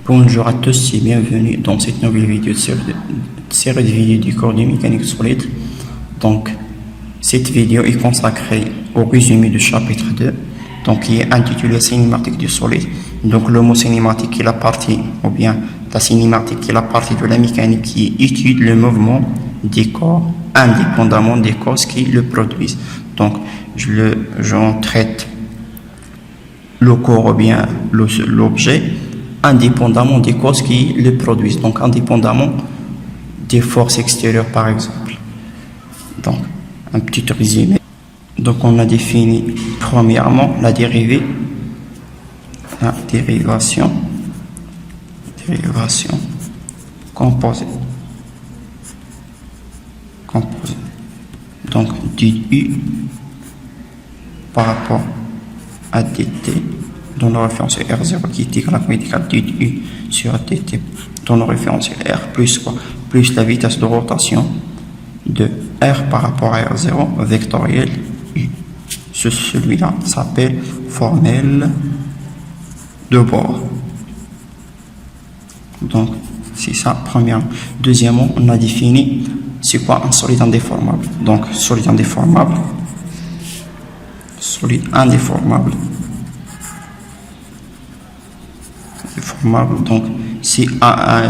Bonjour à tous et bienvenue dans cette nouvelle vidéo série de vidéos du cours de mécanique solide. Donc, cette vidéo est consacrée au résumé du chapitre 2, donc qui est intitulé Cinématique du solide. Donc, le mot cinématique est la partie, ou bien la cinématique est la partie de la mécanique qui étudie le mouvement des corps indépendamment des causes qui le produisent. Donc, j'en traite le corps ou bien l'objet indépendamment des causes qui le produisent, donc indépendamment des forces extérieures par exemple. Donc, un petit résumé. Donc, on a défini premièrement la dérivation composée. Donc, du par rapport à dt dans le référentiel R0 qui est égal à du sur dt dans le référentiel R plus quoi? Plus la vitesse de rotation de R par rapport à R0 vectoriel U. Celui-là s'appelle formule de bord. Donc, c'est ça, premièrement. Deuxièmement, on a défini c'est quoi un solide indéformable. Donc, solide indéformable, donc si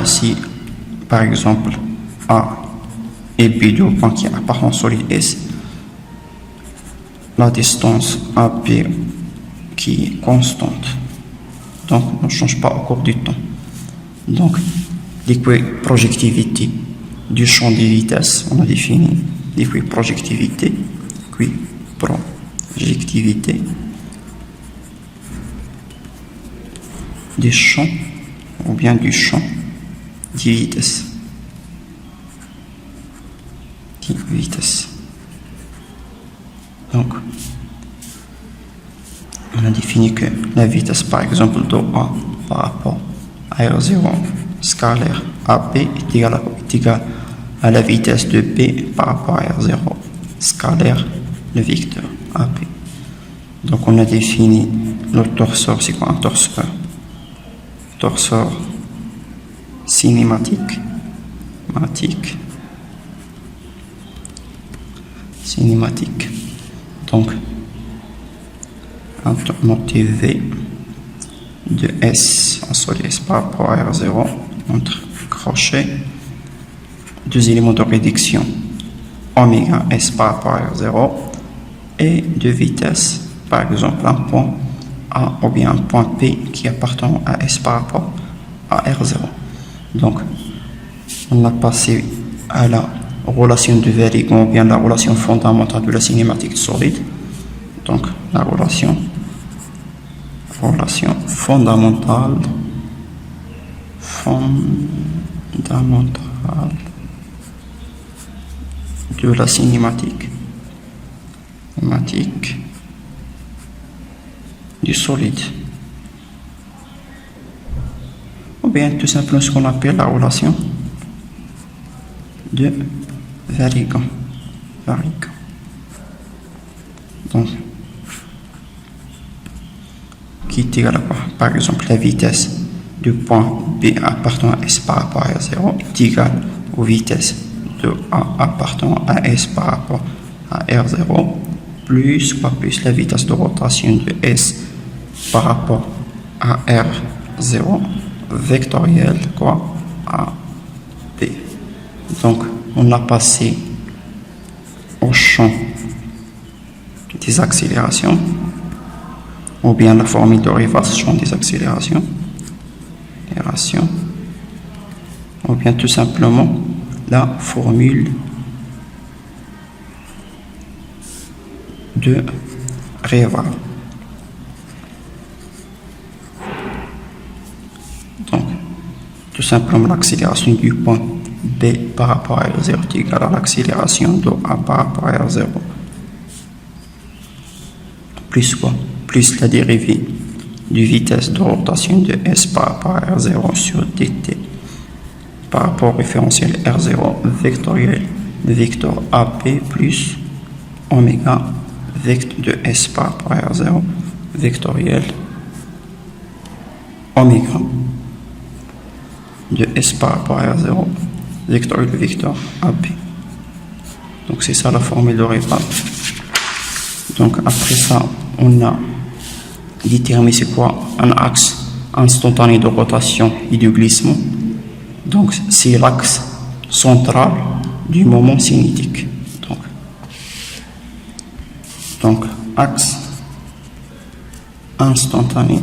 si par exemple A et B deux points qui appartiennent au solide S, la distance AP qui est constante, donc ne change pas au cours du temps. Donc l'équiprojectivité du champ des vitesses, on a défini l'équiprojectivité des champs ou bien du champ des vitesses. Donc, on a défini que la vitesse par exemple de A par rapport à R0 scalaire AP est égale à la vitesse de B par rapport à R0 scalaire le vecteur AP. Donc, on a défini le torseur. C'est quoi un torseur? Torseur cinématique. Donc, un motivé de S, un solide S par rapport à R0 entre crochet, deux éléments de réduction oméga S par rapport à R0 et de vitesse, par exemple un point A ou bien un point P qui appartient à S par rapport à R0. Donc, on a passé à la relation de Varigon ou bien la relation fondamentale de la cinématique solide. Donc, la relation fondamentale de la cinématique du solide, ou bien tout simplement ce qu'on appelle la relation de Varigon. Donc, qui est égale à quoi? Par exemple, la vitesse du point B appartenant à S par rapport à R0 est égale aux vitesses de A appartenant à S par rapport à R0 plus la vitesse de rotation de S par rapport à R0 vectoriel à B. Donc, on a passé au champ des accélérations, ou bien la formule de Rivas, champ des accélérations, ou bien tout simplement la formule de Rivas. Donc, tout simplement l'accélération du point B par rapport à R0 est égale à l'accélération de A par rapport à R0. Plus quoi? Plus la dérivée du vitesse de rotation de S par rapport à R0 sur dt par rapport au référentiel R0 vectoriel de vecteur AP plus oméga vecteur de S par rapport à R0 vectoriel oméga de S par rapport à R0, vectoriel de vecteur AB. Donc c'est ça la formule de Rayleigh. Donc après ça, on a déterminé c'est quoi un axe instantané de rotation et de glissement. Donc c'est l'axe central du moment cinétique. Donc axe instantané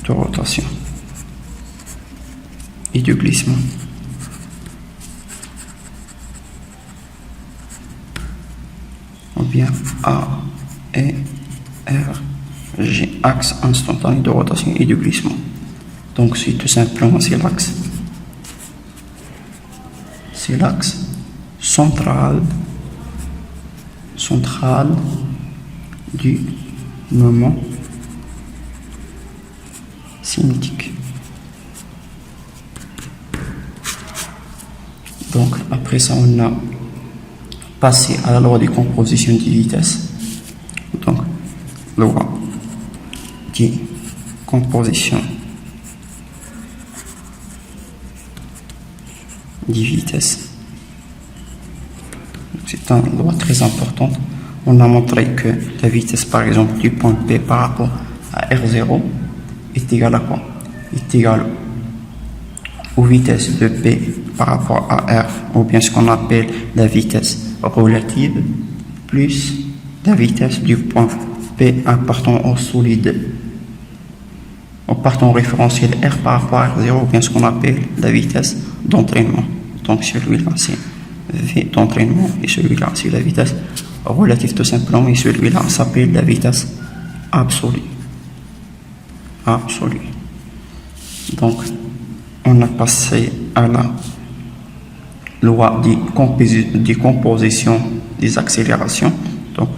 de rotation et de glissement. Ou bien A et R G, axe instantané de rotation et de glissement. Donc c'est tout simplement c'est l'axe central du moment cinétique. Donc après ça on a passé à la loi de composition des vitesses. Donc loi de composition des vitesses. C'est une loi très importante. On a montré que la vitesse par exemple du point P par rapport à R0 est égale à quoi? Est égale aux vitesses de P par rapport à R, ou bien ce qu'on appelle la vitesse relative, plus la vitesse du point P appartenant au solide, appartenant au référentiel R par rapport à R0, ou bien ce qu'on appelle la vitesse d'entraînement. Donc celui-là c'est V d'entraînement et celui-là c'est la vitesse relative tout simplement, et celui-là s'appelle la vitesse absolue. Donc on a passé à la loi de composition des accélérations. Donc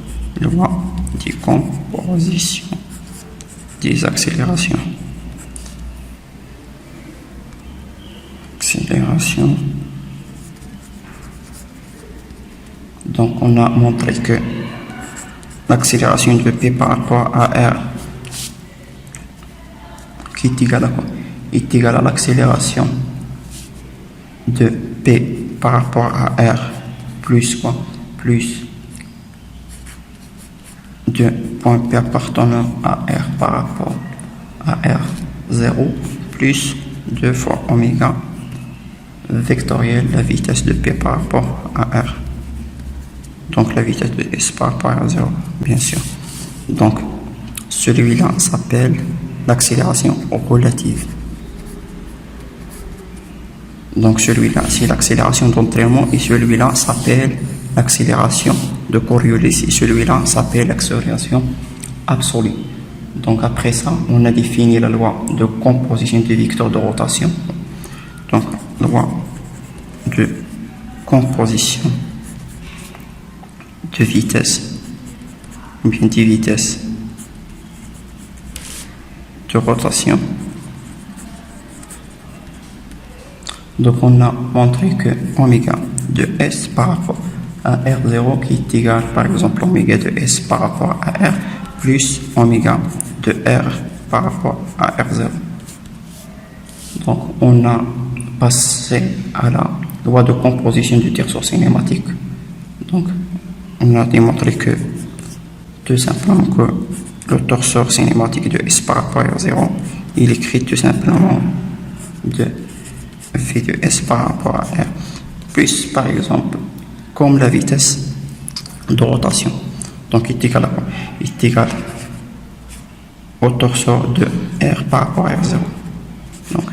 loi de composition des accélérations. Donc on a montré que l'accélération de P par rapport à R qui est égale à quoi? Est égale à l'accélération de P par rapport à R plus quoi? Plus de point P appartenant à R par rapport à R0 plus 2 fois oméga vectoriel la vitesse de P par rapport à R. Donc la vitesse de S par rapport à R0, bien sûr. Donc celui-là s'appelle l'accélération relative. Donc celui-là c'est l'accélération d'entraînement et celui-là s'appelle l'accélération de Coriolis et celui-là s'appelle l'accélération absolue. Donc après ça on a défini la loi de composition des vecteurs de rotation. Donc loi de composition de vitesse, ou bien des vitesses de rotation. Donc on a montré que oméga de S par rapport à R0 qui est égal par exemple oméga de S par rapport à R plus oméga de R par rapport à R0. Donc on a passé à la loi de composition du tenseur cinématique. Donc on a démontré que tout simplement que le torseur cinématique de S par rapport à R0 il écrit tout simplement de V de S par rapport à R plus par exemple comme la vitesse de rotation. Donc il est égal à quoi? Il est égal au torseur de R par rapport à R0. Donc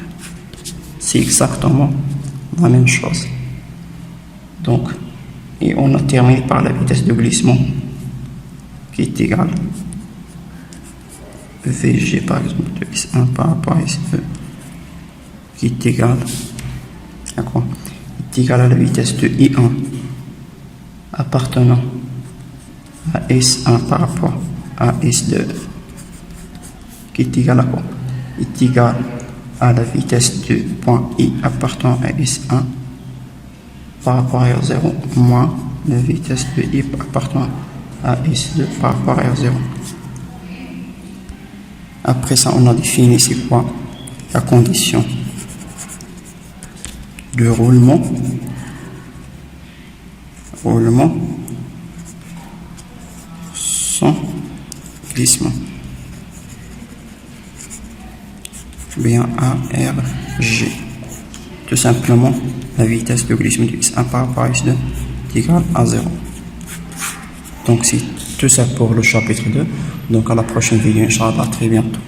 c'est exactement la même chose. Donc et on a terminé par la vitesse de glissement qui est égale VG par exemple de S1 par rapport à SE qui est égal à quoi? Est égal à la vitesse de I1 appartenant à S1 par rapport à S2 qui est égal à quoi? Est égal à la vitesse du point I appartenant à S1 par rapport à R0 moins la vitesse de I appartenant à S2 par rapport à R0. Après ça, on a défini c'est quoi la condition de roulement sans glissement. Bien ARG. Tout simplement la vitesse de glissement du S1 par rapport à S2 est égale à 0. Donc c'est tout ça pour le chapitre 2. Donc à la prochaine vidéo, Inch'Allah, à très bientôt.